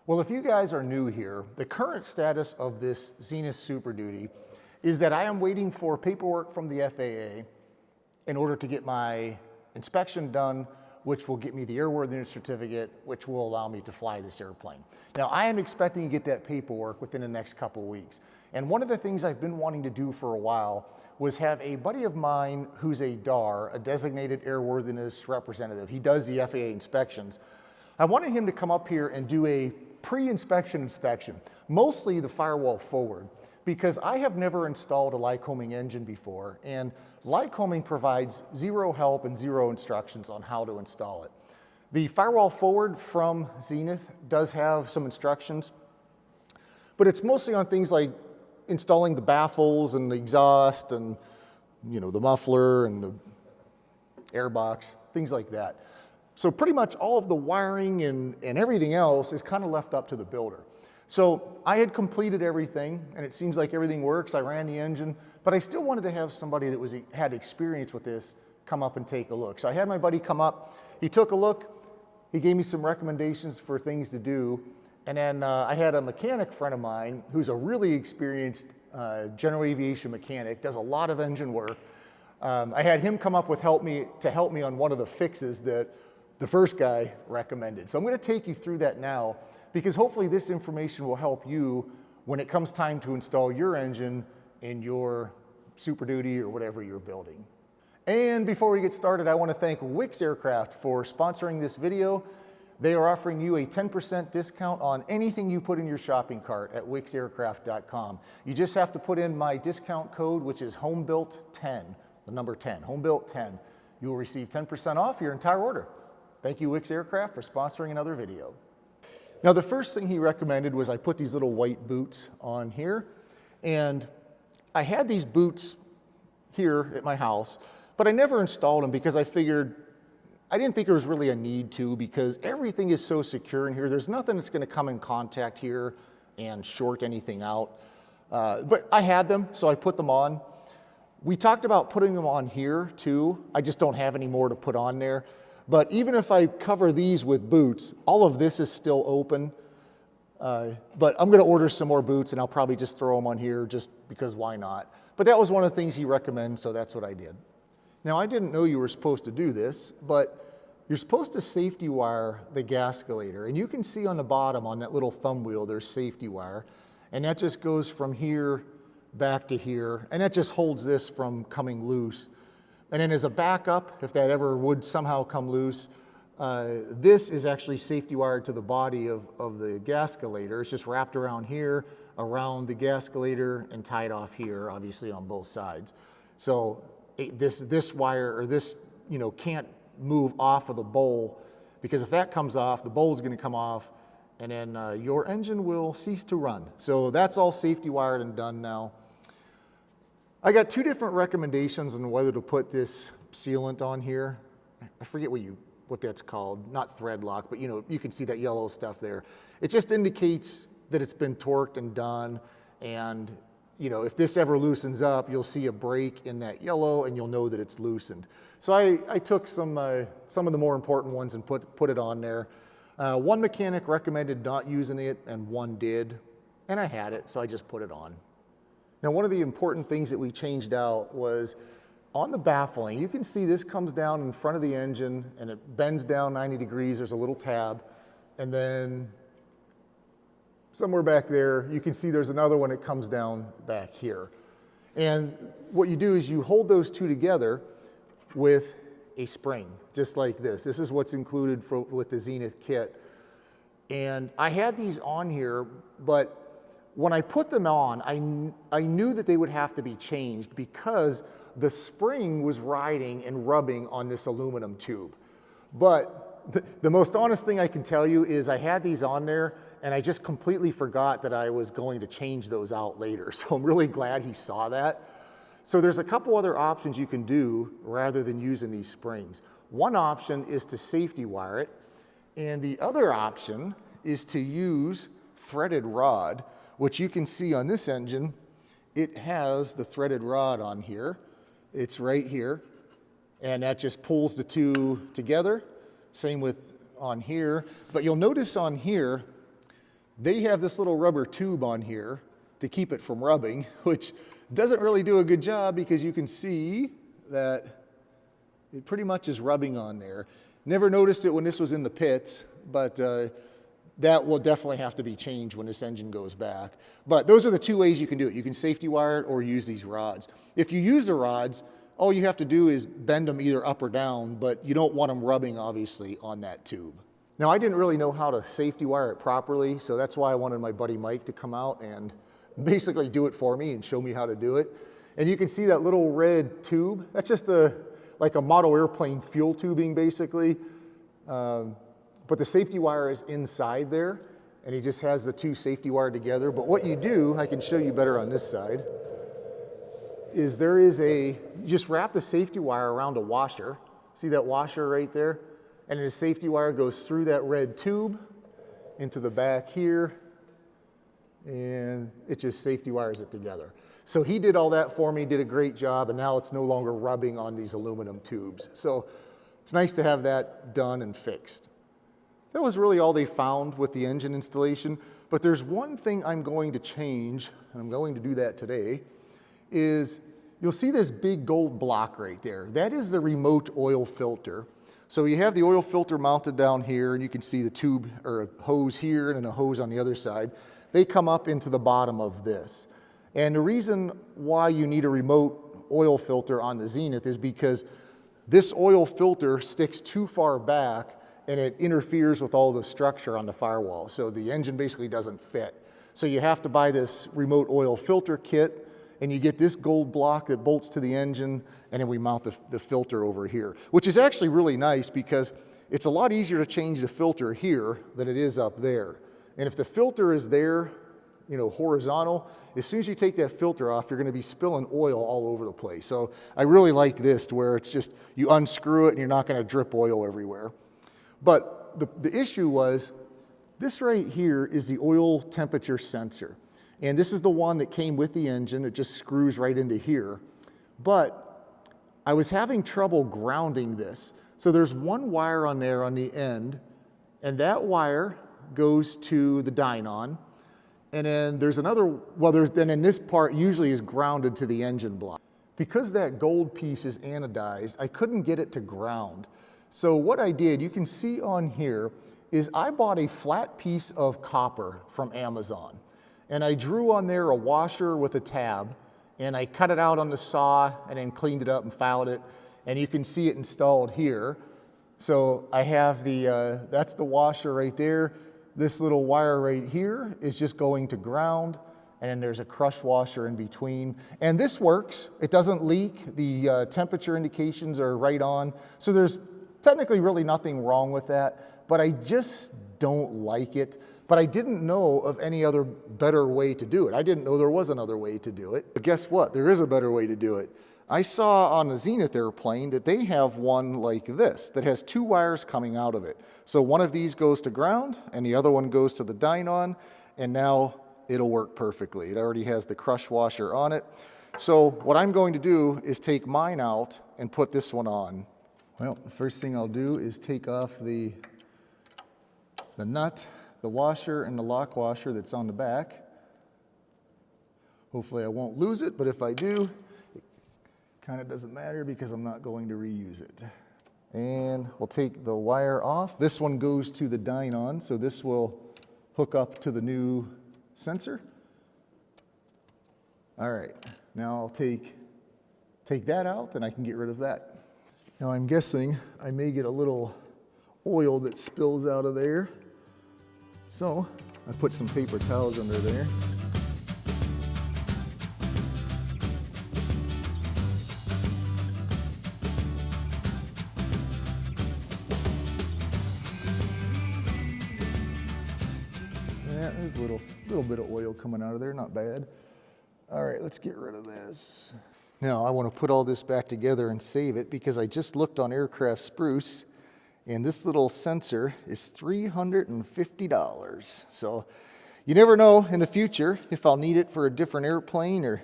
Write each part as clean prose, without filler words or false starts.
Well, if you guys are new here, the current status of this Zenith Super Duty is that I am waiting for paperwork from the FAA in order to get my inspection done, which will get me the airworthiness certificate, which will allow me to fly this airplane. Now, I am expecting to get that paperwork within the next couple weeks. And one of the things I've been wanting to do for a while was have a buddy of mine who's a DAR, a designated airworthiness representative. He does the FAA inspections. I wanted him to come up here and do a pre-inspection inspection, mostly the firewall forward, because I have never installed a Lycoming engine before, and Lycoming provides zero help and zero instructions on how to install it. The firewall forward from Zenith does have some instructions, but it's mostly on things like installing the baffles and the exhaust and the muffler and the airbox, things like that. So pretty much all of the wiring and everything else is kind of left up to the builder. So I had completed everything, and it seems like everything works. I ran the engine, but I still wanted to have somebody that had experience with this come up and take a look. So I had my buddy come up. He took a look. He gave me some recommendations for things to do. And then I had a mechanic friend of mine who's a really experienced general aviation mechanic, does a lot of engine work. I had him come up with help me on one of the fixes that the first guy recommended. So I'm going to take you through that now, because hopefully this information will help you when it comes time to install your engine in your Super Duty or whatever you're building. And before we get started, I want to thank Wicks Aircraft for sponsoring this video. They are offering you a 10% discount on anything you put in your shopping cart at wicksaircraft.com. You just have to put in my discount code, which is HOMEBUILT10, the number 10, HOMEBUILT10. You will receive 10% off your entire order. Thank you, Wicks Aircraft, for sponsoring another video. Now, the first thing he recommended was I put these little white boots on here. And I had these boots here at my house, but I never installed them because I didn't think there was really a need to, because everything is so secure in here. There's nothing that's going to come in contact here and short anything out. But I had them, so I put them on. We talked about putting them on here too. I just don't have any more to put on there. But even if I cover these with boots, all of this is still open. But I'm going to order some more boots, and I'll probably just throw them on here just because why not? But that was one of the things he recommended, so that's what I did. Now, I didn't know you were supposed to do this, but you're supposed to safety wire the gasculator. And you can see on the bottom on that little thumb wheel, there's safety wire. And that just goes from here back to here. And that just holds this from coming loose. And then as a backup, if that ever would somehow come loose, this is actually safety wired to the body of the gasculator. It's just wrapped around here, around the gasculator, and tied off here, obviously on both sides. So this wire, or this, can't move off of the bowl, because if that comes off, the bowl is going to come off, and then your engine will cease to run. So that's all safety wired and done now. I got two different recommendations on whether to put this sealant on here. I forget what that's called, not thread lock, but you can see that yellow stuff there. It just indicates that it's been torqued and done, and if this ever loosens up, you'll see a break in that yellow and you'll know that it's loosened. So I took some of the more important ones and put it on there. One mechanic recommended not using it, and one did, and I had it, so I just put it on. Now, one of the important things that we changed out was on the baffling. You can see this comes down in front of the engine and it bends down 90 degrees. There's a little tab. And then somewhere back there, you can see there's another one that comes down back here. And what you do is you hold those two together with a spring, just like this. This is what's included with the Zenith kit. And I had these on here, but when I put them on, I knew that they would have to be changed because the spring was riding and rubbing on this aluminum tube. But the most honest thing I can tell you is I had these on there and I just completely forgot that I was going to change those out later. So I'm really glad he saw that. So there's a couple other options you can do rather than using these springs. One option is to safety wire it, and the other option is to use threaded rod, which you can see on this engine. It has the threaded rod on here. It's right here, and that just pulls the two together. Same with on here, but you'll notice on here, they have this little rubber tube on here to keep it from rubbing, which doesn't really do a good job because you can see that it pretty much is rubbing on there. Never noticed it when this was in the pits, but that will definitely have to be changed when this engine goes back. But those are the two ways you can do it. You can safety wire it or use these rods. If you use the rods, all you have to do is bend them either up or down, but you don't want them rubbing, obviously, on that tube. Now, I didn't really know how to safety wire it properly, so that's why I wanted my buddy Mike to come out and basically do it for me and show me how to do it. And you can see that little red tube. That's just like a model airplane fuel tubing, basically. But the safety wire is inside there, and he just has the two safety wired together. But what you do, I can show you better on this side, is you just wrap the safety wire around a washer. See that washer right there? And the safety wire goes through that red tube into the back here, and it just safety wires it together. So he did all that for me, did a great job, and now it's no longer rubbing on these aluminum tubes. So it's nice to have that done and fixed. That was really all they found with the engine installation, but there's one thing I'm going to change, and I'm going to do that today, is you'll see this big gold block right there. That is the remote oil filter. So you have the oil filter mounted down here, and you can see the tube or a hose here and a hose on the other side. They come up into the bottom of this. And the reason why you need a remote oil filter on the Zenith is because this oil filter sticks too far back and it interferes with all the structure on the firewall. So the engine basically doesn't fit. So you have to buy this remote oil filter kit, and you get this gold block that bolts to the engine, and then we mount the filter over here, which is actually really nice because it's a lot easier to change the filter here than it is up there. And if the filter is there, you know, horizontal, as soon as you take that filter off, you're going to be spilling oil all over the place. So I really like this to where it's just, you unscrew it and you're not going to drip oil everywhere. But the issue was, this right here is the oil temperature sensor. And this is the one that came with the engine. It just screws right into here. But I was having trouble grounding this. So there's one wire on there on the end, and that wire goes to the dynon. And then there's another, then in this part usually is grounded to the engine block. Because that gold piece is anodized, I couldn't get it to ground. So what I did, you can see on here, is I bought a flat piece of copper from Amazon. And I drew on there a washer with a tab, and I cut it out on the saw and then cleaned it up and filed it. And you can see it installed here. So I have that's the washer right there. This little wire right here is just going to ground, and then there's a crush washer in between. And this works. It doesn't leak. The temperature indications are right on. So there's technically really nothing wrong with that, but I just don't like it. But I didn't know of any other better way to do it. I didn't know there was another way to do it. But guess what? There is a better way to do it. I saw on the Zenith airplane that they have one like this that has two wires coming out of it. So one of these goes to ground and the other one goes to the dynon, and now it'll work perfectly. It already has the crush washer on it. So what I'm going to do is take mine out and put this one on. Well, the first thing I'll do is take off the nut, the washer, and the lock washer that's on the back. Hopefully I won't lose it, but if I do, kind of doesn't matter because I'm not going to reuse it. And we'll take the wire off. This one goes to the dynon, so this will hook up to the new sensor. All right, now I'll take that out and I can get rid of that. Now I'm guessing I may get a little oil that spills out of there. So I put some paper towels under there. There's a little bit of oil coming out of there, not bad. All right, let's get rid of this. Now I want to put all this back together and save it because I just looked on Aircraft Spruce and this little sensor is $350. So you never know in the future if I'll need it for a different airplane, or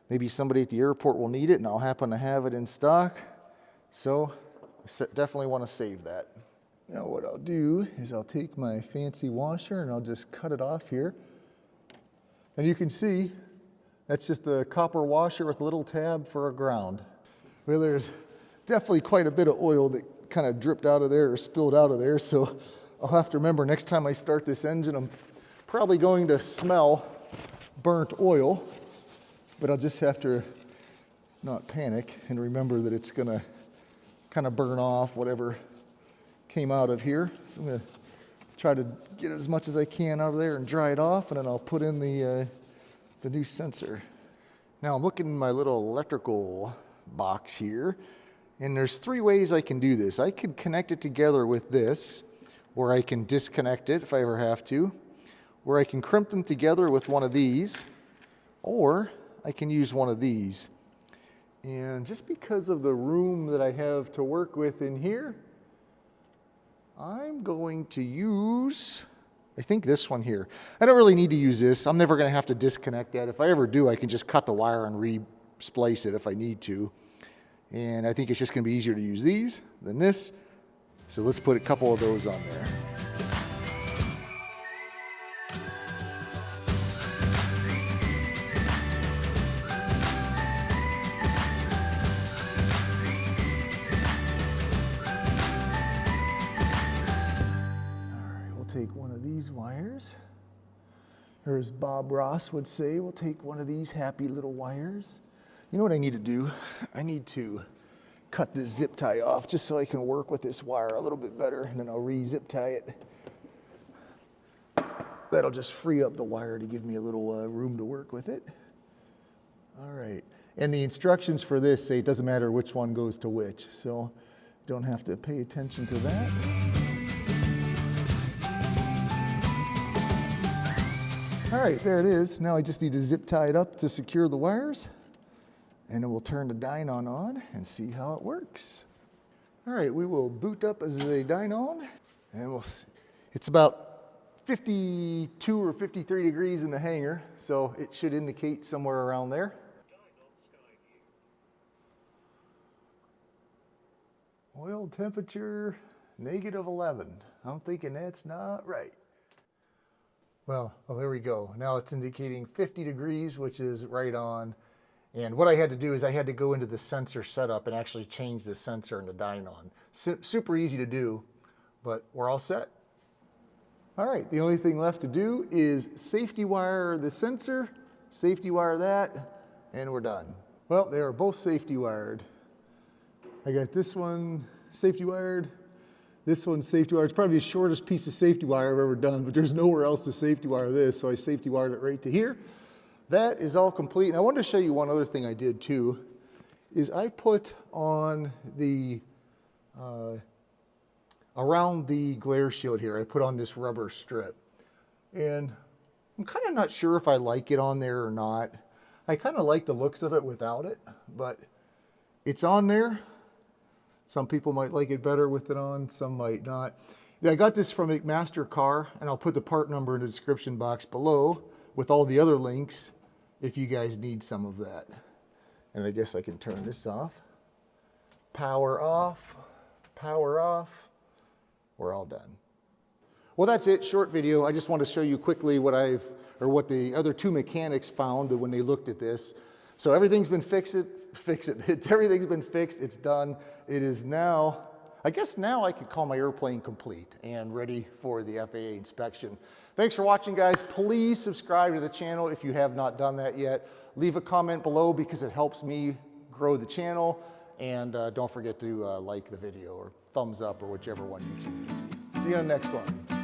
maybe somebody at the airport will need it and I'll happen to have it in stock. So I definitely want to save that. Now what I'll do is I'll take my fancy washer and I'll just cut it off here. And you can see that's just a copper washer with a little tab for a ground. Well, there's definitely quite a bit of oil that kind of dripped out of there or spilled out of there, so I'll have to remember next time I start this engine, I'm probably going to smell burnt oil, but I'll just have to not panic and remember that it's gonna kind of burn off whatever came out of here. So I'm gonna try to get as much as I can out of there and dry it off, and then I'll put in the new sensor. Now I'm looking in my little electrical box here, and there's 3 ways I can do this. I could connect it together with this, or I can disconnect it if I ever have to, or I can crimp them together with one of these, or I can use one of these. And just because of the room that I have to work with in here, I'm going to use, I think this one here. I don't really need to use this. I'm never going to have to disconnect that. If I ever do, I can just cut the wire and re-splice it if I need to. And I think it's just going to be easier to use these than this. So let's put a couple of those on there. Take one of these wires, or as Bob Ross would say, we'll take one of these happy little wires. You know what I need to do? I need to cut this zip tie off just so I can work with this wire a little bit better, and then I'll re-zip tie it. That'll just free up the wire to give me a little room to work with it. All right, and the instructions for this say it doesn't matter which one goes to which, so you don't have to pay attention to that. All right, there it is. Now I just need to zip tie it up to secure the wires, and then we'll turn the dynon on and see how it works. All right, we will boot up as a dynon, and we'll see. It's about 52 or 53 degrees in the hangar, so it should indicate somewhere around there. Oil temperature, -11. I'm thinking that's not right. Well, there we go. Now it's indicating 50 degrees, which is right on. And what I had to do is I had to go into the sensor setup and actually change the sensor in the dynon. Super easy to do, but we're all set. All right, the only thing left to do is safety wire the sensor, safety wire that, and we're done. Well, they are both safety wired. I got this one safety wired. This one's safety wire. It's probably the shortest piece of safety wire I've ever done, but there's nowhere else to safety wire this, so I safety wired it right to here. That is all complete. And I wanted to show you one other thing I did too, is I put on the, around the glare shield here, I put on this rubber strip. And I'm kind of not sure if I like it on there or not. I kind of like the looks of it without it, but it's on there. Some people might like it better with it on, some might not. I got this from McMaster Car, and I'll put the part number in the description box below with all the other links if you guys need some of that. And I guess I can turn this off. Power off, power off. We're all done. Well, that's it, short video. I just want to show you quickly what the other 2 mechanics found when they looked at this. So everything's been everything's been fixed, it's done. It is now, I guess now I could call my airplane complete and ready for the FAA inspection. Thanks for watching, guys. Please subscribe to the channel if you have not done that yet. Leave a comment below because it helps me grow the channel. And don't forget to like the video or thumbs up or whichever one YouTube uses. See you on the next one.